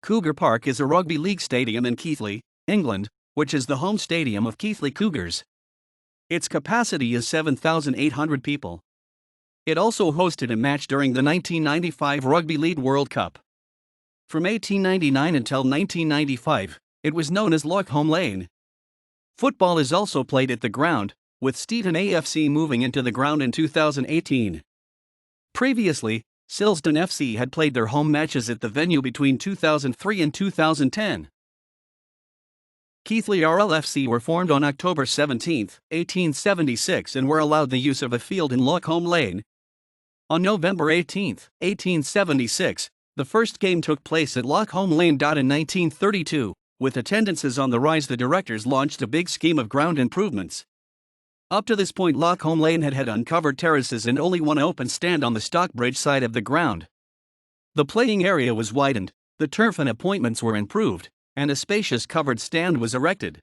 Cougar Park is a rugby league stadium in Keighley, England, which is the home stadium of Keighley Cougars. Its capacity is 7,800 people. It also hosted a match during the 1995 Rugby League World Cup. From 1899 until 1995, it was known as Lawkholme Lane. Football is also played at the ground, with Steeton A.F.C. moving into the ground in 2018. Previously, Silsden F.C. had played their home matches at the venue between 2003 and 2010. Keighley RLFC were formed on October 17, 1876 and were allowed the use of a field in Lawkholme Lane. On November 18, 1876, the first game took place at Lawkholme Lane. In 1932, with attendances on the rise, the directors launched a big scheme of ground improvements. Up to this point, Lawkholme Lane had uncovered terraces and only one open stand on the Stockbridge side of the ground. The playing area was widened, the turf and appointments were improved, and a spacious covered stand was erected.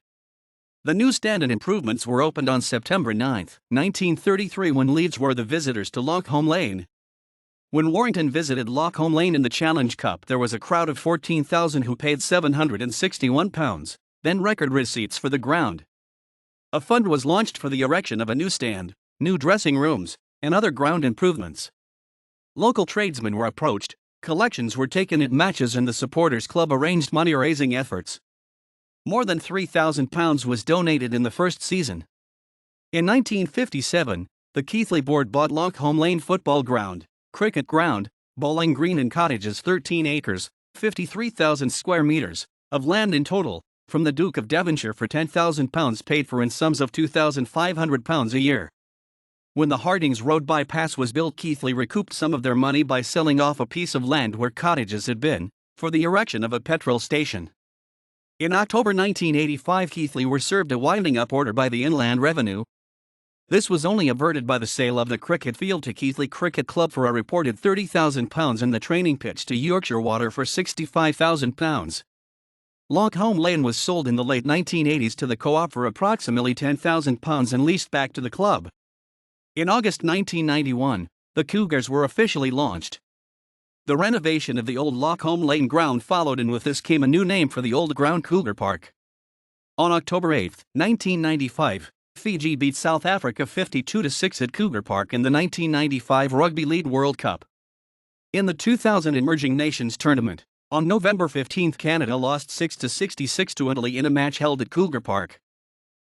The new stand and improvements were opened on September 9, 1933, when Leeds were the visitors to Lawkholme Lane. When Warrington visited Lawkholme Lane in the Challenge Cup, there was a crowd of 14,000 who paid £761, then record receipts for the ground. A fund was launched for the erection of a new stand, new dressing rooms, and other ground improvements. Local tradesmen were approached, collections were taken at matches, and the supporters club arranged money-raising efforts. More than £3,000 was donated in the first season. In 1957, the Keighley board bought Lawkholme Lane football ground, cricket ground, bowling green and cottages, 13 acres, 53,000 square meters, of land in total, from the Duke of Devonshire for £10,000 paid for in sums of £2,500 a year. When the Hardings Road bypass was built, Keighley recouped some of their money by selling off a piece of land where cottages had been, for the erection of a petrol station. In October 1985, Keighley were served a winding-up order by the Inland Revenue. This was only averted by the sale of the cricket field to Keighley Cricket Club for a reported £30,000 and the training pitch to Yorkshire Water for £65,000. Lawkholme Lane was sold in the late 1980s to the Co-op for approximately £10,000 and leased back to the club. In August 1991, the Cougars were officially launched. The renovation of the old Lawkholme Lane ground followed, and with this came a new name for the old ground, Cougar Park. On October 8, 1995, Fiji beat South Africa 52-6 at Cougar Park in the 1995 Rugby League World Cup. In the 2000 Emerging Nations Tournament, on November 15, Canada lost 6-66 to Italy in a match held at Cougar Park.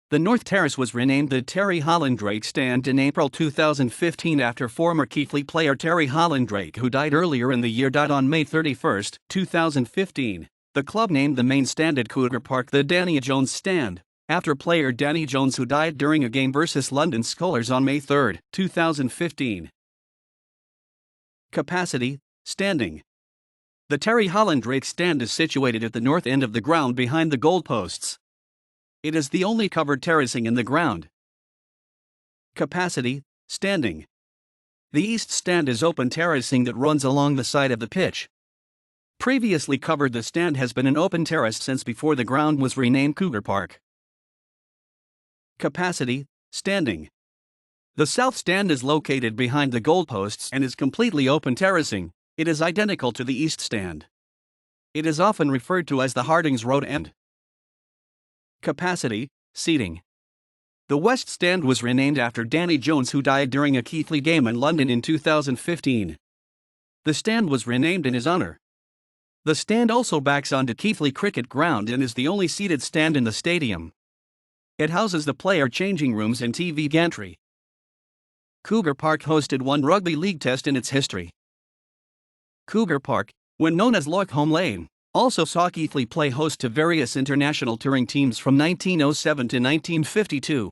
The North Terrace was renamed the Terry Hollandrake Stand in April 2015 after former Keighley player Terry Hollandrake, who died earlier in the year. On May 31, 2015, the club named the main stand at Cougar Park the Danny Jones Stand, after player Danny Jones, who died during a game versus London Skolars on May 3, 2015. Capacity, standing. The Terry Hollandrake Stand is situated at the north end of the ground behind the goalposts. It is the only covered terracing in the ground. Capacity, standing. The east stand is open terracing that runs along the side of the pitch. Previously covered, the stand has been an open terrace since before the ground was renamed Cougar Park. Capacity, standing. The south stand is located behind the goalposts and is completely open terracing. It is identical to the east stand. It is often referred to as the Hardings Road end. Capacity, seating. The west stand was renamed after Danny Jones, who died during a Keighley game in London in 2015. The stand was renamed in his honor. The stand also backs onto Keighley Cricket Ground and is the only seated stand in the stadium. It houses the player changing rooms and TV gantry. Cougar Park hosted one rugby league test in its history. Cougar Park, when known as Lawkholme Lane, also saw Keighley play host to various international touring teams from 1907 to 1952.